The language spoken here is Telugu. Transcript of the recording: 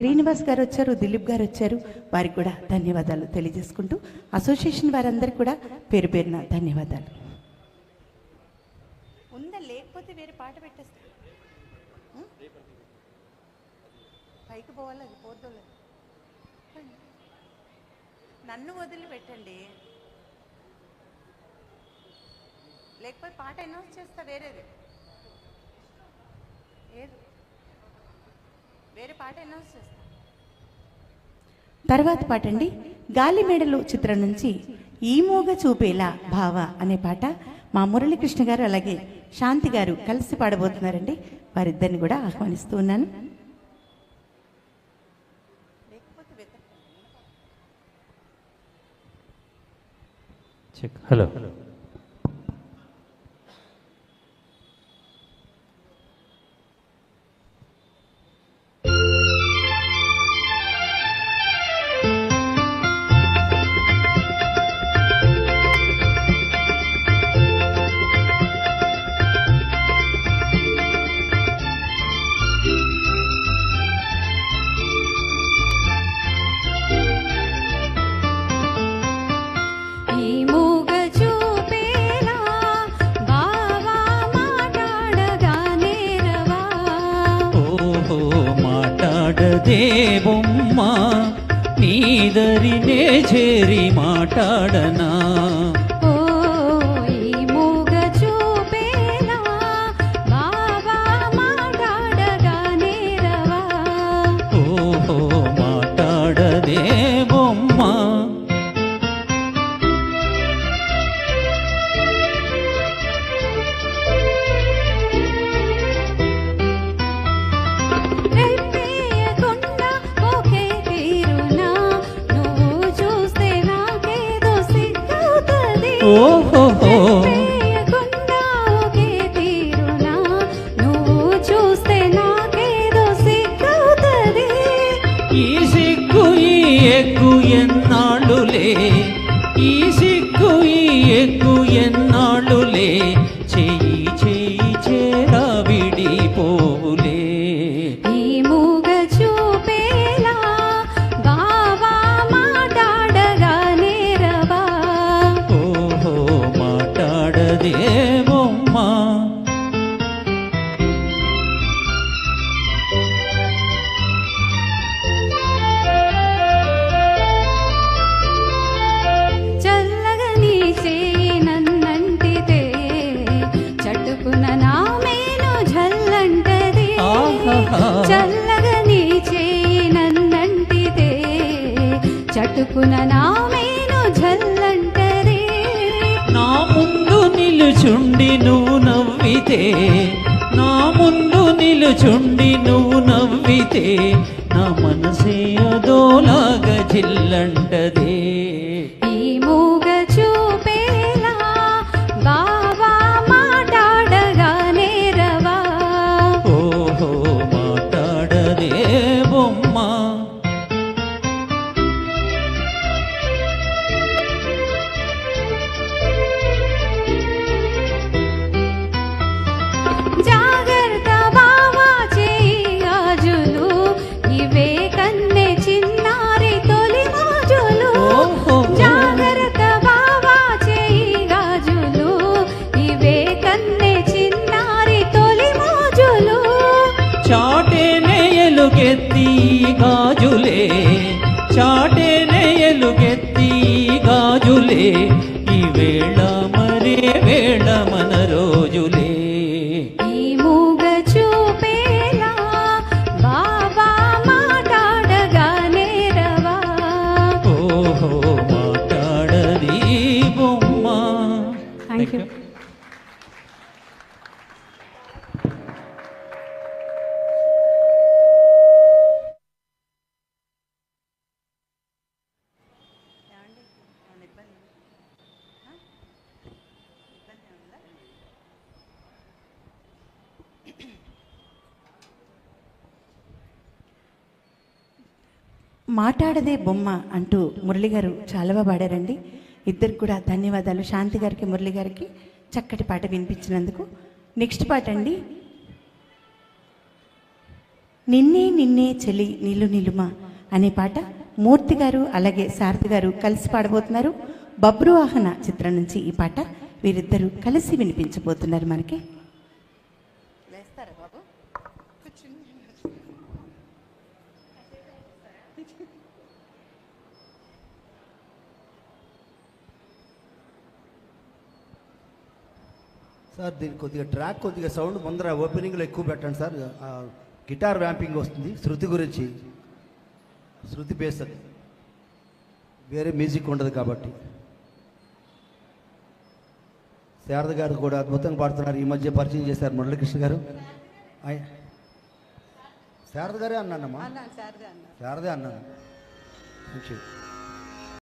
శ్రీనివాస్ గారు వచ్చారు, దిలీప్ గారు వచ్చారు, వారికి కూడా ధన్యవాదాలు తెలియజేసుకుంటూ అసోసియేషన్ వారందరికీ కూడా పేరు పేరున ధన్యవాదాలు. ఉందా లేకపోతే వేరే పాట పెట్టేస్తా, పైకి పోవాలి, అది పోద్దు, నన్ను వదిలి పెట్టండి, లేకపోతే పాట అనౌన్స్ చేస్తా, వేరేది వేరే పాట అనౌన్స్ చేస్తా. తర్వాత పాట అండి, గాలిమేడలు చిత్రం నుంచి ఈ మోగ చూపేలా భావ అనే పాట మా మురళీకృష్ణ గారు అలాగే శాంతి గారు కలిసి పాడబోతున్నారండి. వారిద్దరిని కూడా ఆహ్వానిస్తూ ఉన్నాను. హలో దేవమ్మ నీదరినే చేరి మాట్లాడనా, ఈ సిగ్గు ఈ ఎగ్గు ఎన్నాళ్ళులే, ఈ సిగ్గు ఈ ఎగ్గు ఎన్నాళ్ళులే, చెయ్యి చెయ్యి చేరా విడిపోవులే. ఈ మూగ చూపేలా బావా మాట్లాడగా నేరవా, ఓహో మాట్లాడదేవమ్మా, చల్లగా నీ చేయి నన్నంటితే చటుకున నా మేను జల్లంటదే. నా ముందు నిలుచుండి నువ్వు నవ్వితే, నా ముందు నిలుచుండి నువ్వు నవ్వితే, నా మనసే అదోలాగా జిల్లంటదే. ఈ మూగ చూపేలా బావా మాట్లాడగా నేరవా, ఓహో మాట్లాడదేవమ్మా, జాగ్రత్త బావా చేయి గాజులు, ఇవే కన్నె చిన్నారి తొలి మోజులు. జాగ్రత్త బావా చేయి గాజులు, ఇవే కన్నె చిన్నారి తొలి మోజులు. చాటేనే ఎలుగెత్తి గాజులే, చాటేనే ఎలుగెత్తి గాజులే, ఈ వేళ మరే వేళ మన రోజులే. ఈ మూగ చూపేలా బావా మాట్లాడగా నేరవా, ఓహో మాట్లాడది బొమ్మ. Thank you. మాట్లాడదే బొమ్మ అంటూ మురళి గారు చాలా బాగా పాడారండి. ఇద్దరికి కూడా ధన్యవాదాలు. శాంతి గారికి, మురళి గారికి చక్కటి పాట వినిపించినందుకు. నెక్స్ట్ పాట అండి, నిన్నే నిన్నే చెలి నిలు నిలుమ అనే పాట మూర్తి గారు అలాగే సారథి గారు కలిసి పాడబోతున్నారు. బబ్రువాహన చిత్రం నుంచి ఈ పాట వీరిద్దరూ కలిసి వినిపించబోతున్నారు మనకి. సార్ దీనికి కొద్దిగా ట్రాక్ కొద్దిగా సౌండ్ ముందర ఓపెనింగ్లో ఎక్కువ పెట్టండి సార్. గిటార్ వ్యాంపింగ్ వస్తుంది శృతి గురించి, శృతి బేస్ అది, వేరే మ్యూజిక్ ఉండదు కాబట్టి. శారద గారు కూడా అద్భుతంగా పాడుతున్నారు, ఈ మధ్య పరిచయం చేశారు మురళీకృష్ణ గారు. శారద గారే అన్నానమ్మా, శారదే అన్నాను. Thank you.